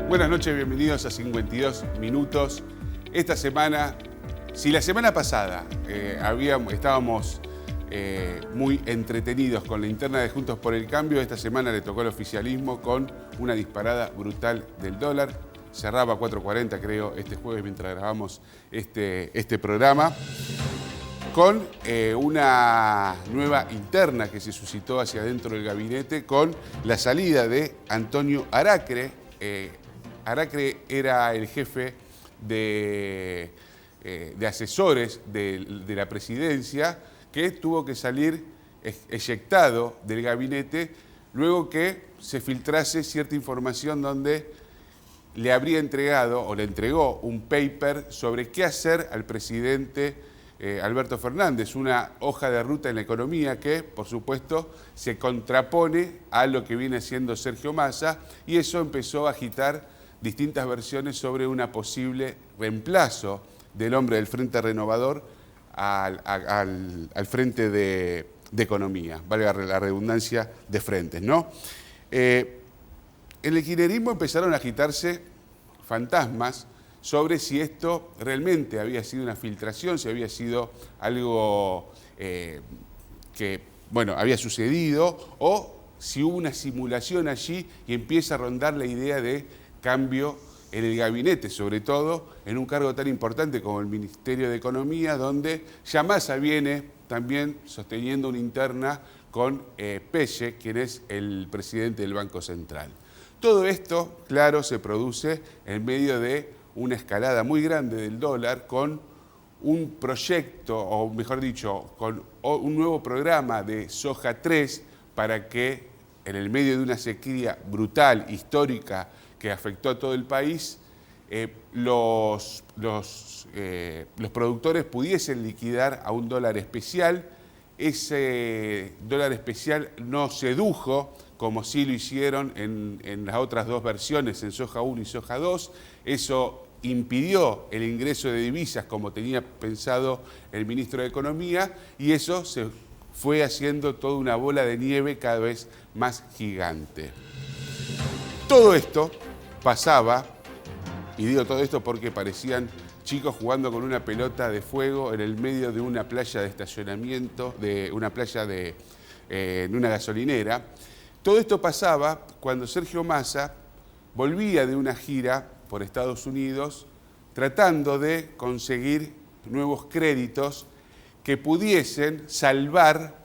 Buenas noches, bienvenidos a 52 Minutos. Esta semana, si la semana pasada estábamos muy entretenidos con la interna de Juntos por el Cambio, esta semana le tocó al oficialismo con una disparada brutal del dólar. Cerraba a 4.40 creo este jueves mientras grabamos este programa, con una nueva interna que se suscitó hacia adentro del gabinete con la salida de Antonio Aracre. Aracre era el jefe de asesores de la presidencia, que tuvo que salir eyectado del gabinete luego que se filtrase cierta información donde le habría entregado o le entregó un paper sobre qué hacer al presidente Alberto Fernández, una hoja de ruta en la economía que, por supuesto, se contrapone a lo que viene haciendo Sergio Massa, y eso empezó a agitar distintas versiones sobre una posible reemplazo del hombre del Frente Renovador al Frente de Economía, valga la redundancia, de frentes, ¿no? En el kirchnerismo empezaron a agitarse fantasmas sobre si esto realmente había sido una filtración, si había sido algo que, bueno, había sucedido, o si hubo una simulación allí y empieza a rondar la idea de cambio en el gabinete, sobre todo en un cargo tan importante como el Ministerio de Economía, donde ya Massa viene también sosteniendo una interna con Pelle, quien es el presidente del Banco Central. Todo esto, claro, se produce en medio de una escalada muy grande del dólar, con un proyecto, o mejor dicho, con un nuevo programa de soja 3 para que en el medio de una sequía brutal, histórica, que afectó a todo el país, los productores pudiesen liquidar a un dólar especial. Ese dólar especial no sedujo, como sí lo hicieron en las otras dos versiones, en soja 1 y soja 2. Eso impidió el ingreso de divisas como tenía pensado el ministro de Economía, y eso se fue haciendo toda una bola de nieve cada vez más gigante. Todo esto pasaba, y digo todo esto porque parecían chicos jugando con una pelota de fuego en el medio de una playa de estacionamiento, de una playa de una gasolinera. Todo esto pasaba cuando Sergio Massa volvía de una gira por Estados Unidos tratando de conseguir nuevos créditos que pudiesen salvar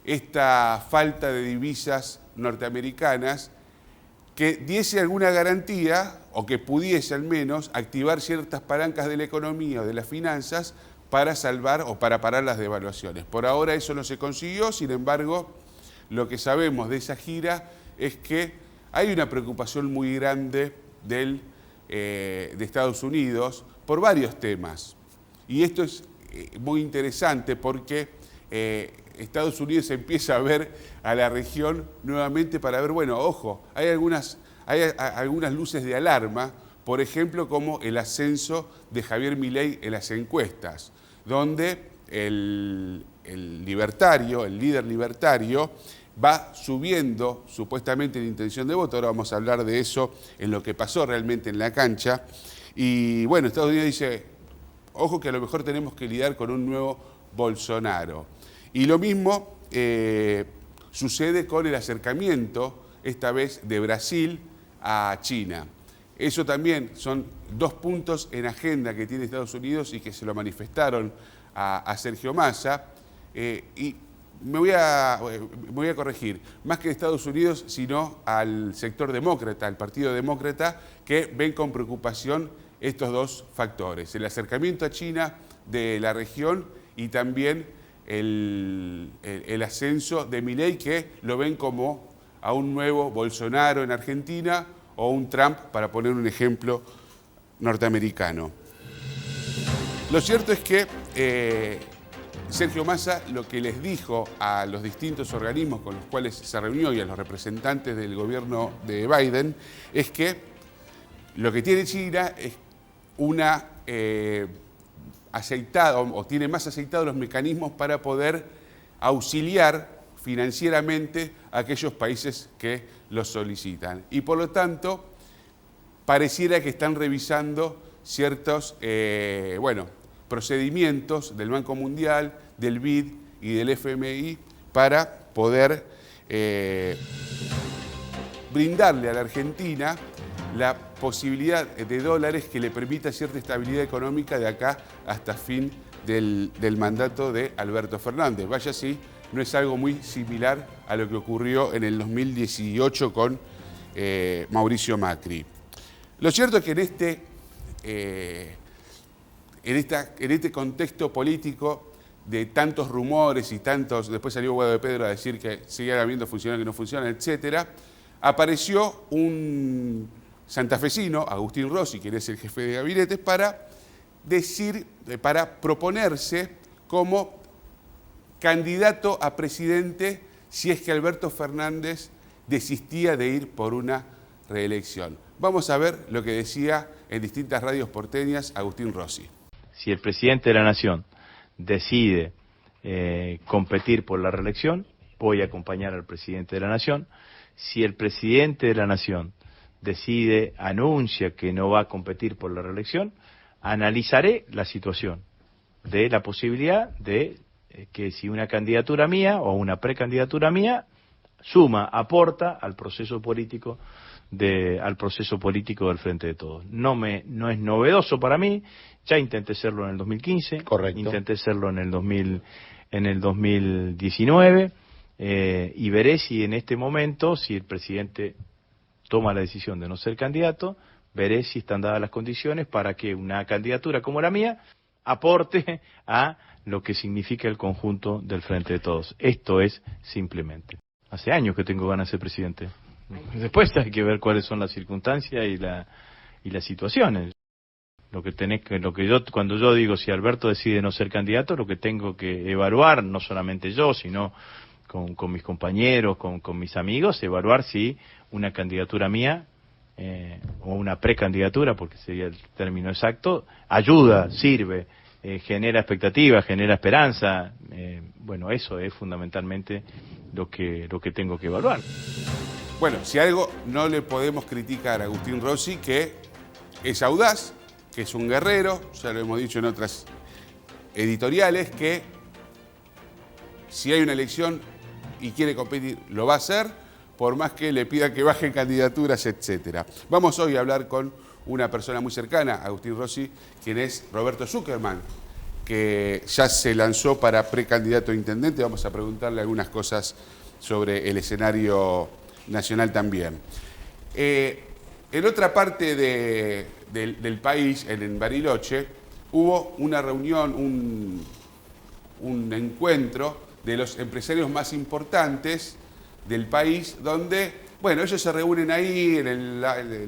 esta falta de divisas norteamericanas, que diese alguna garantía o que pudiese al menos activar ciertas palancas de la economía o de las finanzas para salvar o para parar las devaluaciones. Por ahora eso no se consiguió. Sin embargo, lo que sabemos de esa gira es que hay una preocupación muy grande de Estados Unidos por varios temas. Y esto es muy interesante porque Estados Unidos empieza a ver a la región nuevamente para ver, bueno, ojo, hay algunas luces de alarma, por ejemplo, como el ascenso de Javier Milei en las encuestas, donde el líder libertario, va subiendo supuestamente la intención de voto. Ahora vamos a hablar de eso, en lo que pasó realmente en la cancha. Y bueno, Estados Unidos dice, ojo que a lo mejor tenemos que lidiar con un nuevo Bolsonaro. Y lo mismo sucede con el acercamiento, esta vez de Brasil a China. Eso también son dos puntos en agenda que tiene Estados Unidos y que se lo manifestaron a Sergio Massa. Y me voy a corregir, más que Estados Unidos, sino al sector demócrata, al Partido Demócrata, que ven con preocupación estos dos factores: el acercamiento a China de la región y también el ascenso de Milei, que lo ven como a un nuevo Bolsonaro en Argentina o un Trump, para poner un ejemplo norteamericano. Lo cierto es que Sergio Massa lo que les dijo a los distintos organismos con los cuales se reunió y a los representantes del gobierno de Biden es que lo que tiene China es una aceitado o tiene más aceitados los mecanismos para poder auxiliar financieramente a aquellos países que los solicitan. Y por lo tanto, pareciera que están revisando ciertos procedimientos del Banco Mundial, del BID y del FMI para poder brindarle a la Argentina la posibilidad de dólares que le permita cierta estabilidad económica de acá hasta fin del mandato de Alberto Fernández. Vaya si no es algo muy similar a lo que ocurrió en el 2018 con Mauricio Macri. Lo cierto es que en este contexto político de tantos rumores y tantos, después salió Guado de Pedro a decir que seguían habiendo funcionarios que no funcionan, etcétera, apareció un santafesino, Agustín Rossi, quien es el jefe de gabinete, para proponerse como candidato a presidente si es que Alberto Fernández desistía de ir por una reelección. Vamos a ver lo que decía en distintas radios porteñas Agustín Rossi. Si el presidente de la Nación decide competir por la reelección, voy a acompañar al presidente de la Nación. Si el presidente de la Nación anuncia que no va a competir por la reelección, analizaré la situación de la posibilidad de que si una candidatura mía o una precandidatura mía aporta al proceso político del Frente de Todos. No es novedoso para mí, ya intenté serlo en el 2015, correcto, intenté serlo en el 2019, y veré si en este momento, si el presidente toma la decisión de no ser candidato, veré si están dadas las condiciones para que una candidatura como la mía aporte a lo que significa el conjunto del Frente de Todos. Esto es simplemente. Hace años que tengo ganas de ser presidente. Después hay que ver cuáles son las circunstancias y las situaciones. Cuando yo digo si Alberto decide no ser candidato, lo que tengo que evaluar, no solamente yo, sino con mis compañeros, con mis amigos, evaluar si una candidatura mía o una precandidatura, porque sería el término exacto, ayuda, sirve, genera expectativa, genera esperanza. Bueno, eso es fundamentalmente lo que tengo que evaluar. Bueno, si algo no le podemos criticar a Agustín Rossi, que es audaz, que es un guerrero, ya lo hemos dicho en otras editoriales, que si hay una elección y quiere competir, lo va a hacer, por más que le pida que bajen candidaturas, etcétera. Vamos hoy a hablar con una persona muy cercana a Agustín Rossi, quien es Roberto Zuckerman, que ya se lanzó para precandidato a intendente. Vamos a preguntarle algunas cosas sobre el escenario nacional también. En otra parte del país, en Bariloche, hubo una reunión, un encuentro de los empresarios más importantes del país, donde, bueno, ellos se reúnen ahí en el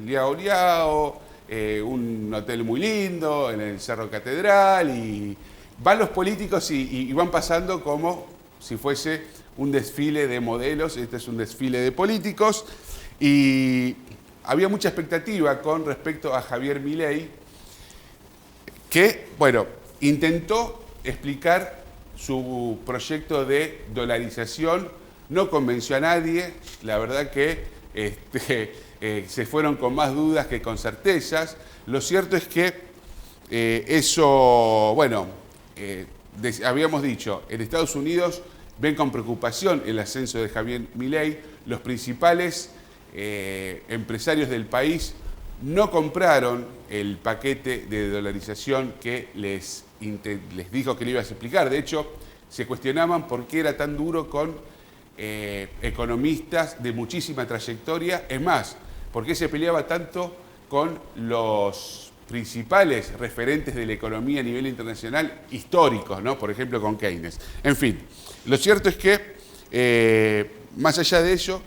Liao Liao, un hotel muy lindo, en el Cerro Catedral, y van los políticos y van pasando como si fuese un desfile de modelos. Este es un desfile de políticos, y había mucha expectativa con respecto a Javier Milei, que, bueno, intentó explicar su proyecto de dolarización, no convenció a nadie, la verdad que se fueron con más dudas que con certezas. Lo cierto es que habíamos dicho, en Estados Unidos ven con preocupación el ascenso de Javier Milei. Los principales empresarios del país no compraron el paquete de dolarización que les dijo que le ibas a explicar. De hecho, se cuestionaban por qué era tan duro con economistas de muchísima trayectoria. Es más, por qué se peleaba tanto con los principales referentes de la economía a nivel internacional históricos, ¿no? Por ejemplo, con Keynes. En fin, lo cierto es que, más allá de ello,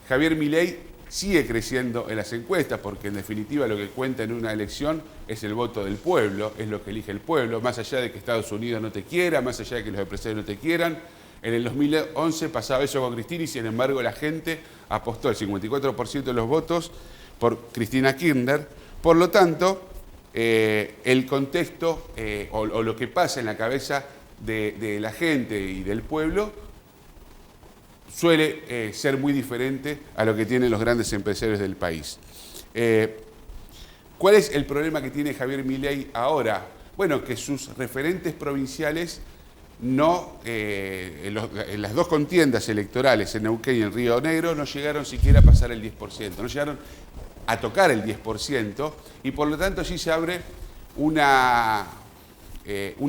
Javier Milei sigue creciendo en las encuestas, porque en definitiva lo que cuenta en una elección es el voto del pueblo, es lo que elige el pueblo, más allá de que Estados Unidos no te quiera, más allá de que los empresarios no te quieran. En el 2011 pasaba eso con Cristina y, sin embargo, la gente apostó el 54% de los votos por Cristina Kirchner. Por lo tanto, el contexto o lo que pasa en la cabeza de la gente y del pueblo suele ser muy diferente a lo que tienen los grandes empresarios del país. ¿Cuál es el problema que tiene Javier Milei ahora? Bueno, que sus referentes provinciales no, en las dos contiendas electorales, en Neuquén y en Río Negro, no llegaron siquiera a pasar el 10%, no llegaron a tocar el 10%, y por lo tanto allí se abre un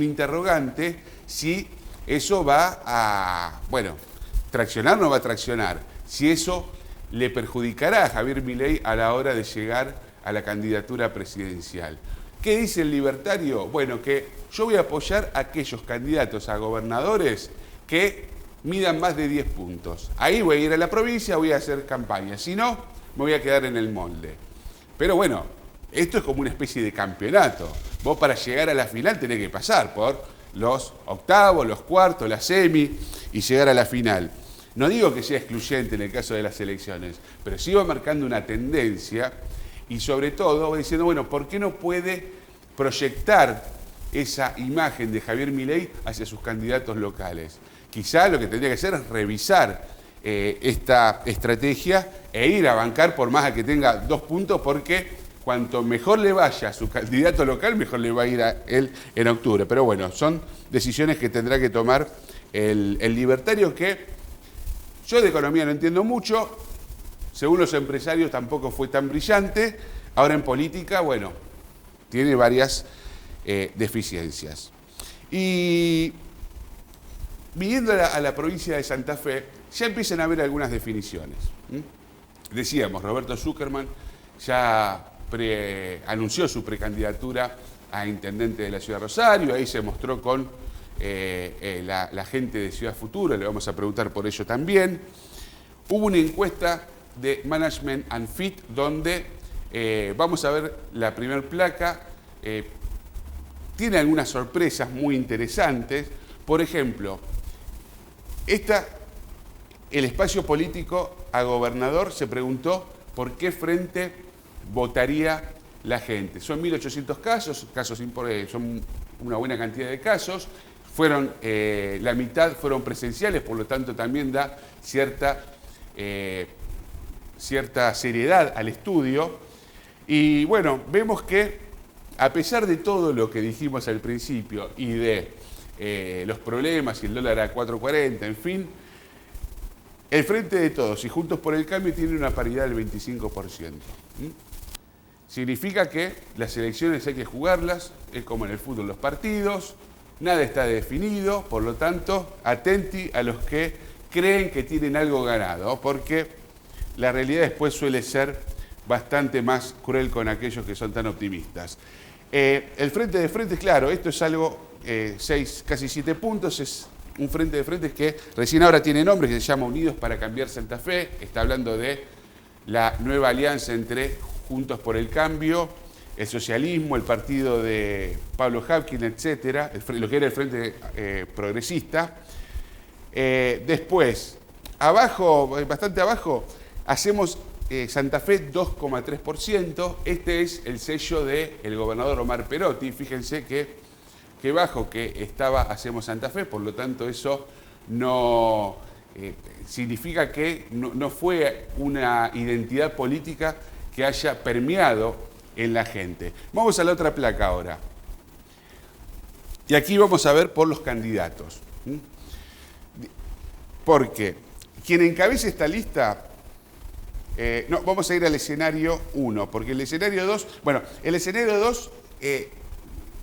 interrogante si eso va a, bueno, traccionar o no va a traccionar, si eso le perjudicará a Javier Milei a la hora de llegar a la candidatura presidencial. ¿Qué dice el libertario? Bueno, que yo voy a apoyar a aquellos candidatos a gobernadores que midan más de 10 puntos. Ahí voy a ir a la provincia, voy a hacer campaña. Si no, me voy a quedar en el molde. Pero bueno, esto es como una especie de campeonato. Vos para llegar a la final tenés que pasar por los octavos, los cuartos, la semi y llegar a la final. No digo que sea excluyente en el caso de las elecciones, pero sí va marcando una tendencia y sobre todo va diciendo, bueno, ¿por qué no puede proyectar esa imagen de Javier Milei hacia sus candidatos locales? Quizá lo que tendría que hacer es revisar esta estrategia e ir a bancar por más a que tenga 2 puntos, porque cuanto mejor le vaya a su candidato local, mejor le va a ir a él en octubre. Pero bueno, son decisiones que tendrá que tomar el libertario, que yo de economía no entiendo mucho, según los empresarios tampoco fue tan brillante, ahora en política, bueno, tiene varias deficiencias. Y viniendo a la provincia de Santa Fe, ya empiezan a haber algunas definiciones. Decíamos, Roberto Zuckerman ya anunció su precandidatura a intendente de la ciudad de Rosario, ahí se mostró con la gente de Ciudad Futuro, le vamos a preguntar por ello también. Hubo una encuesta de Management and Fit donde vamos a ver la primer placa, tiene algunas sorpresas muy interesantes. Por ejemplo, el espacio político a gobernador se preguntó por qué frente votaría la gente. Son 1.800 casos son una buena cantidad de casos, la mitad fueron presenciales, por lo tanto también da cierta seriedad al estudio. Y bueno, vemos que a pesar de todo lo que dijimos al principio y de los problemas y el dólar a 4.40, en fin, el Frente de Todos y Juntos por el Cambio tienen una paridad del 25%. Significa que las elecciones hay que jugarlas, es como en el fútbol los partidos, nada está definido, por lo tanto, atenti a los que creen que tienen algo ganado, porque la realidad después suele ser bastante más cruel con aquellos que son tan optimistas. El frente de frentes, claro, esto es algo, casi 7 puntos, es un frente de frentes que recién ahora tiene nombre, que se llama Unidos para Cambiar Santa Fe, está hablando de la nueva alianza entre Juntos por el Cambio, el socialismo, el partido de Pablo Hapkin, etcétera, lo que era el Frente Progresista. Después, abajo, bastante abajo, hacemos Santa Fe 2,3%. Este es el sello del gobernador Omar Perotti. Fíjense que bajo que estaba Hacemos Santa Fe, por lo tanto eso no significa que no fue una identidad política que haya permeado en la gente. Vamos a la otra placa ahora. Y aquí vamos a ver por los candidatos. Porque quien encabeza esta lista, no, vamos a ir al escenario 1, porque el escenario 2, bueno, el escenario 2,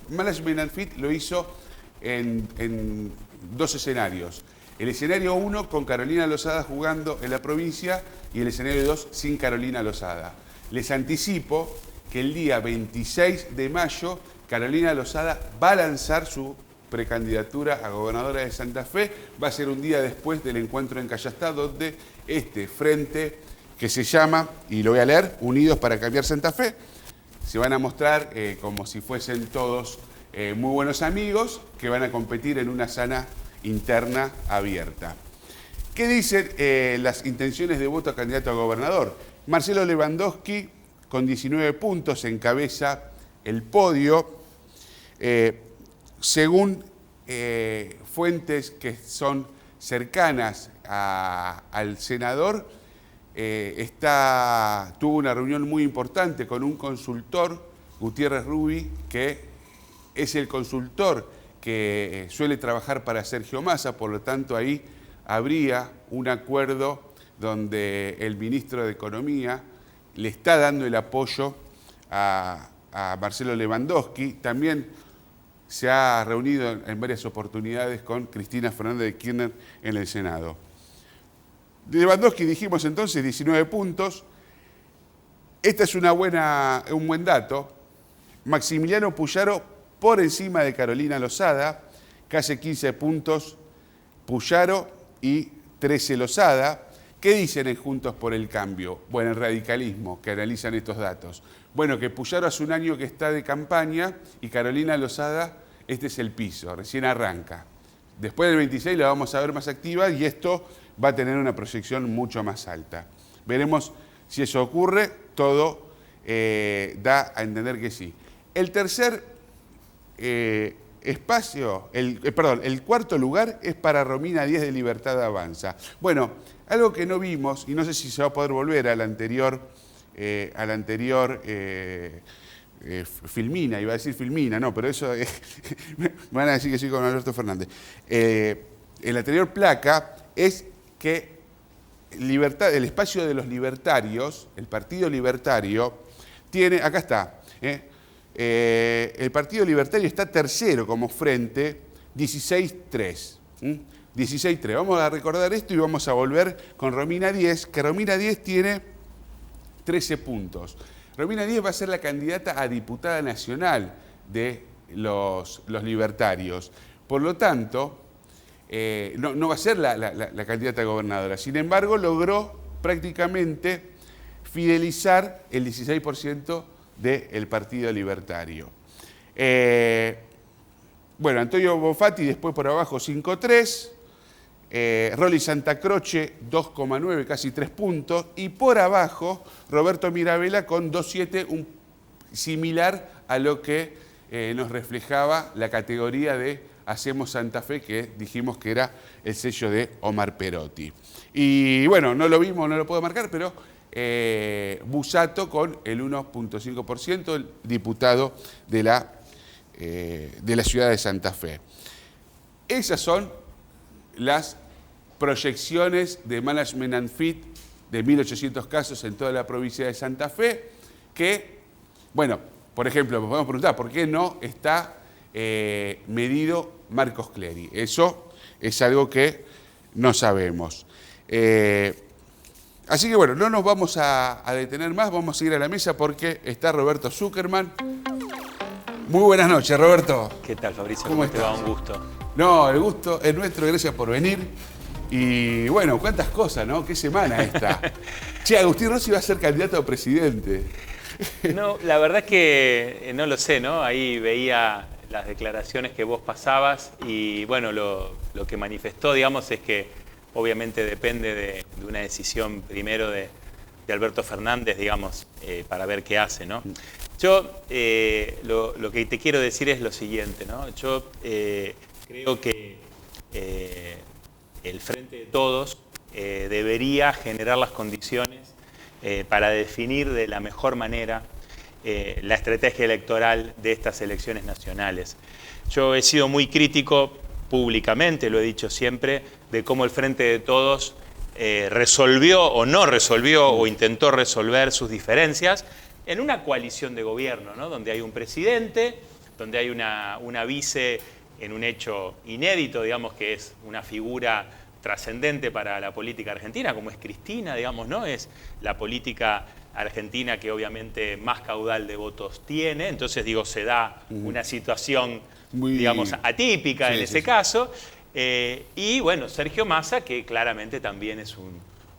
Management and Fit lo hizo en 2 escenarios. El escenario 1 con Carolina Lozada jugando en la provincia y el escenario 2 sin Carolina Lozada. Les anticipo que el día 26 de mayo Carolina Lozada va a lanzar su precandidatura a gobernadora de Santa Fe. Va a ser un día después del encuentro en Callastá, donde este frente que se llama, y lo voy a leer, Unidos para Cambiar Santa Fe, se van a mostrar como si fuesen todos muy buenos amigos que van a competir en una sana interna abierta. ¿Qué dicen las intenciones de voto a candidato a gobernador? Marcelo Lewandowski, con 19 puntos, encabeza el podio. Según fuentes que son cercanas al senador, tuvo una reunión muy importante con un consultor Gutiérrez Rubi, que es el consultor que suele trabajar para Sergio Massa, por lo tanto ahí habría un acuerdo donde el ministro de Economía le está dando el apoyo a Marcelo Lewandowski. También se ha reunido en varias oportunidades con Cristina Fernández de Kirchner en el Senado. De Lewandowski dijimos entonces 19 puntos. Este es un buen dato. Maximiliano Puyaro por encima de Carolina Lozada, casi 15 puntos Puyaro y 13 Lozada. ¿Qué dicen en Juntos por el Cambio? Bueno, el radicalismo, que analizan estos datos. Bueno, que Puyaro hace un año que está de campaña y Carolina Lozada, este es el piso, recién arranca. Después del 26 la vamos a ver más activa y esto va a tener una proyección mucho más alta. Veremos si eso ocurre, todo da a entender que sí. El tercer espacio, el cuarto lugar es para Romina Díez de Libertad Avanza. Bueno, algo que no vimos, y no sé si se va a poder volver a la anterior Filmina, iba a decir Filmina, no, pero eso me van a decir que sí con Alberto Fernández. El anterior placa es que el espacio de los libertarios, el Partido Libertario, tiene, acá está, el Partido Libertario está tercero como frente, 16-3. 16-3. Vamos a recordar esto y vamos a volver con Romina Díez, que Romina Díez tiene 13 puntos. Romina Díez va a ser la candidata a diputada nacional de los libertarios. Por lo tanto, no va a ser la candidata a gobernadora. Sin embargo, logró prácticamente fidelizar el 16% del Partido Libertario. Bueno, Antonio Bonfatti después por abajo 5-3. Rolly Santa Croce 2,9, casi 3 puntos. Y por abajo Roberto Mirabella con 2,7, similar a lo que nos reflejaba la categoría de Hacemos Santa Fe, que dijimos que era el sello de Omar Perotti. Y bueno, no lo vimos, no lo puedo marcar, pero Busato con el 1,5%, el diputado de la ciudad de Santa Fe. Esas son las proyecciones de Management and Fit de 1.800 casos en toda la provincia de Santa Fe, que, bueno, por ejemplo, nos podemos preguntar, ¿por qué no está medido Marcos Clery? Eso es algo que no sabemos. Así que bueno, no nos vamos a detener más, vamos a ir a la mesa porque está Roberto Zuckerman. Muy buenas noches, Roberto. ¿Qué tal, Fabricio? ¿Cómo estás? Te va? Un gusto. No, el gusto es nuestro, gracias por venir. Y bueno, cuántas cosas, ¿no? Qué semana esta. Che, Agustín Rossi va a ser candidato a presidente. No, la verdad es que no lo sé, ¿no? Ahí veía las declaraciones que vos pasabas y bueno, lo que manifestó, digamos, es que obviamente depende de una decisión primero de Alberto Fernández, digamos, para ver qué hace, ¿no? Yo lo que te quiero decir es lo siguiente, ¿no? Yo creo que el Frente de Todos debería generar las condiciones para definir de la mejor manera la estrategia electoral de estas elecciones nacionales. Yo he sido muy crítico públicamente, lo he dicho siempre, de cómo el Frente de Todos resolvió o no resolvió o intentó resolver sus diferencias en una coalición de gobierno, ¿no? Donde hay un presidente, donde hay una vice en un hecho inédito, digamos, que es una figura trascendente para la política argentina, como es Cristina, digamos, ¿no? Es la política argentina que obviamente más caudal de votos tiene, entonces, digo, se da una situación, digamos, atípica en ese caso. Y bueno, Sergio Massa, que claramente también es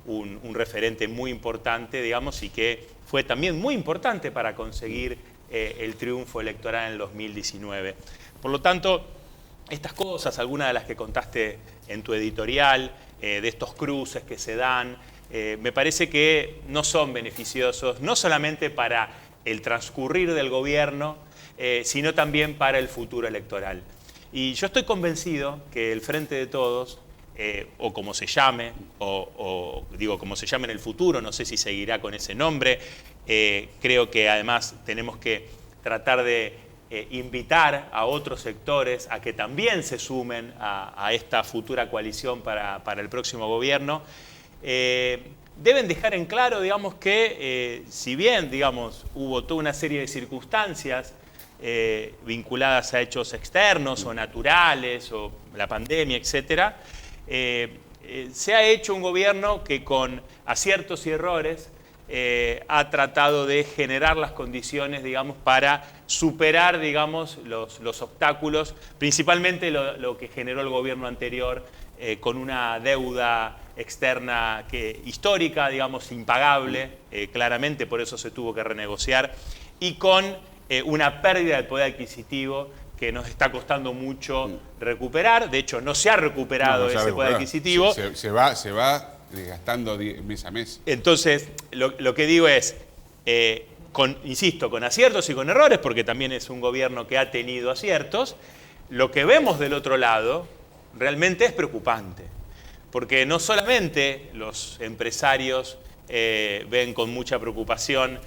un referente muy importante, digamos, y que fue también muy importante para conseguir el triunfo electoral en el 2019. Por lo tanto, estas cosas, algunas de las que contaste en tu editorial, de estos cruces que se dan, me parece que no son beneficiosos, no solamente para el transcurrir del gobierno, sino también para el futuro electoral. Y yo estoy convencido que el Frente de Todos, o como se llame, o digo como se llame en el futuro, no sé si seguirá con ese nombre, creo que además tenemos que tratar de invitar a otros sectores a que también se sumen a esta futura coalición para el próximo gobierno. Deben dejar en claro, digamos, que si bien, digamos, hubo toda una serie de circunstancias vinculadas a hechos externos o naturales o la pandemia, etcétera, se ha hecho un gobierno que con aciertos y errores ha tratado de generar las condiciones, digamos, para superar, digamos, los obstáculos, principalmente lo que generó el gobierno anterior con una deuda externa histórica, digamos, impagable, claramente, por eso se tuvo que renegociar, y con una pérdida de poder adquisitivo que nos está costando mucho recuperar. De hecho, no se ha recuperado ese poder adquisitivo. Se va desgastando mes a mes. Entonces, lo que digo es, insisto, con aciertos y con errores, porque también es un gobierno que ha tenido aciertos, lo que vemos del otro lado realmente es preocupante. Porque no solamente los empresarios ven con mucha preocupación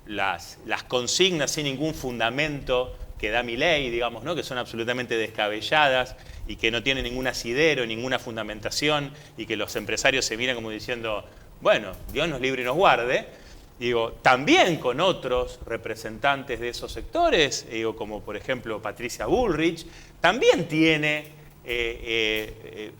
las consignas sin ningún fundamento que da Milei, digamos, ¿no? Que son absolutamente descabelladas y que no tienen ningún asidero, ninguna fundamentación, y que los empresarios se miran como diciendo, bueno, Dios nos libre y nos guarde. Digo, también con otros representantes de esos sectores, digo, como por ejemplo Patricia Bullrich, también tiene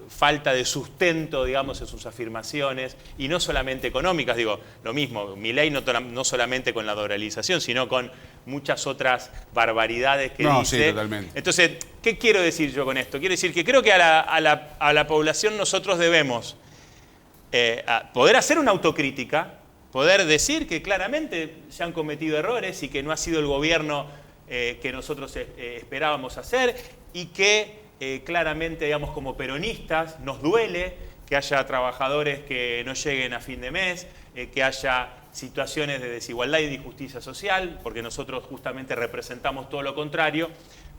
falta de sustento, digamos, en sus afirmaciones, y no solamente económicas. Digo, lo mismo, Milei no solamente con la dolarización, sino con muchas otras barbaridades que dice. Sí, totalmente. Entonces, ¿qué quiero decir yo con esto? Quiero decir que creo que a la población nosotros debemos poder hacer una autocrítica, poder decir que claramente se han cometido errores y que no ha sido el gobierno que nosotros esperábamos hacer, y que claramente, digamos, como peronistas, nos duele que haya trabajadores que no lleguen a fin de mes, que haya situaciones de desigualdad y de injusticia social, porque nosotros justamente representamos todo lo contrario,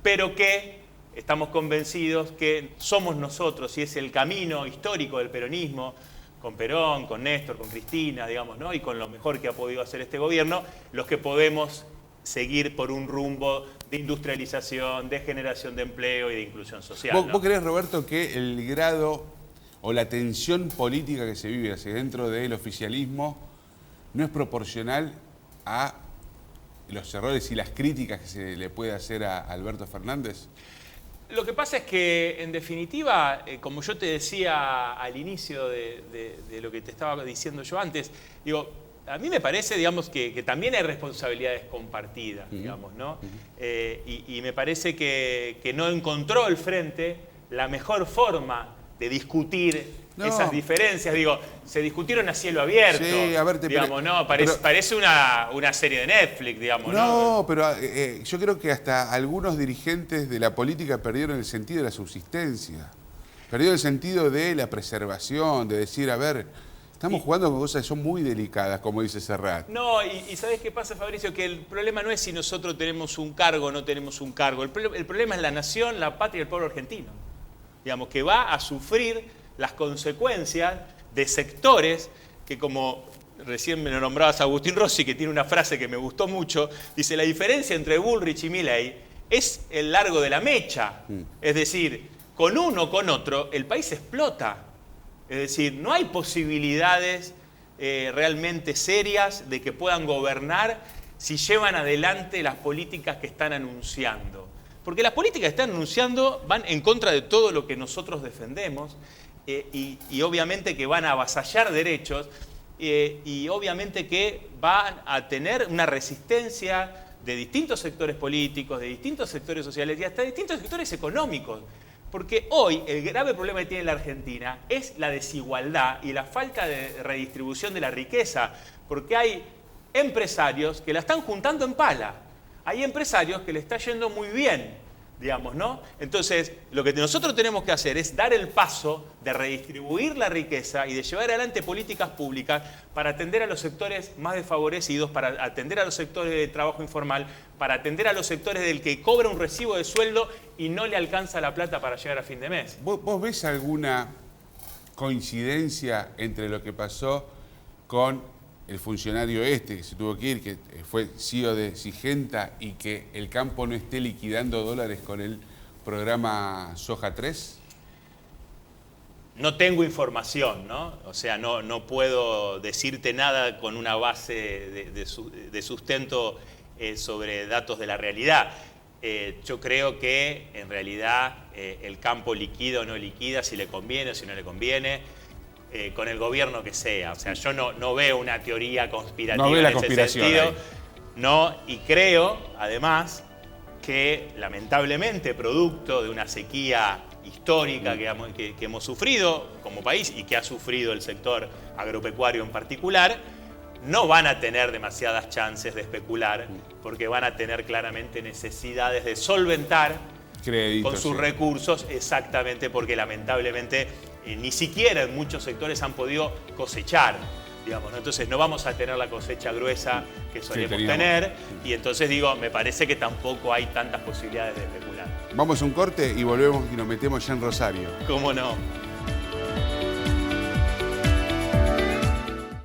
pero que estamos convencidos que somos nosotros, y es el camino histórico del peronismo, con Perón, con Néstor, con Cristina, digamos, ¿no? Y con lo mejor que ha podido hacer este gobierno, los que podemos seguir por un rumbo de industrialización, de generación de empleo y de inclusión social. ¿Vos creés, Roberto, que el grado o la tensión política que se vive hacia dentro del oficialismo no es proporcional a los errores y las críticas que se le puede hacer a Alberto Fernández? Lo que pasa es que, en definitiva, como yo te decía al inicio de lo que te estaba diciendo yo antes, digo, a mí me parece, digamos, que también hay responsabilidades compartidas, digamos, ¿no? Y me parece que no encontró el Frente la mejor forma de discutir esas diferencias. Digo, se discutieron a cielo abierto, sí, a ver, digamos, ¿no? Parece una serie de Netflix, digamos, ¿no? No, pero yo creo que hasta algunos dirigentes de la política perdieron el sentido de la subsistencia. Perdieron el sentido de la preservación, de decir, a ver, estamos jugando con cosas que son muy delicadas, como dice Serrat. No, y ¿sabés qué pasa, Fabricio? Que el problema no es si nosotros tenemos un cargo o no tenemos un cargo. El problema es la nación, la patria y el pueblo argentino. Digamos, que va a sufrir las consecuencias de sectores que, como recién me lo nombrabas Agustín Rossi, que tiene una frase que me gustó mucho, dice, la diferencia entre Bullrich y Milei es el largo de la mecha. Es decir, con uno o con otro, el país explota. Es decir, no hay posibilidades realmente serias de que puedan gobernar si llevan adelante las políticas que están anunciando. Porque las políticas que están anunciando van en contra de todo lo que nosotros defendemos, y obviamente que van a avasallar derechos, y obviamente que van a tener una resistencia de distintos sectores políticos, de distintos sectores sociales y hasta de distintos sectores económicos. Porque hoy el grave problema que tiene la Argentina es la desigualdad y la falta de redistribución de la riqueza, porque hay empresarios que la están juntando en pala, hay empresarios que le está yendo muy bien, digamos, ¿no? Entonces, lo que nosotros tenemos que hacer es dar el paso de redistribuir la riqueza y de llevar adelante políticas públicas para atender a los sectores más desfavorecidos, para atender a los sectores de trabajo informal, para atender a los sectores del que cobra un recibo de sueldo y no le alcanza la plata para llegar a fin de mes. ¿Vos ves alguna coincidencia entre lo que pasó con el funcionario que se tuvo que ir, que fue CEO de Singenta, y que el campo no esté liquidando dólares con el programa Soja 3? No tengo información, ¿no? O sea, no puedo decirte nada con una base de sustento sobre datos de la realidad. Yo creo que en realidad el campo liquida o no liquida, si le conviene o si no le conviene, con el gobierno que sea. O sea, yo no veo una teoría conspirativa no ve la en ese conspiración sentido. ahí. No, y creo, además, que lamentablemente, producto de una sequía histórica que hemos sufrido como país y que ha sufrido el sector agropecuario en particular, no van a tener demasiadas chances de especular, porque van a tener claramente necesidades de solventar Créditos, con sus sí. recursos, exactamente, porque lamentablemente ni siquiera en muchos sectores han podido cosechar, digamos, ¿no? Entonces no vamos a tener la cosecha gruesa que solemos tener, y entonces digo, me parece que tampoco hay tantas posibilidades de especular. Vamos a un corte y volvemos y nos metemos ya en Rosario. ¿Cómo no?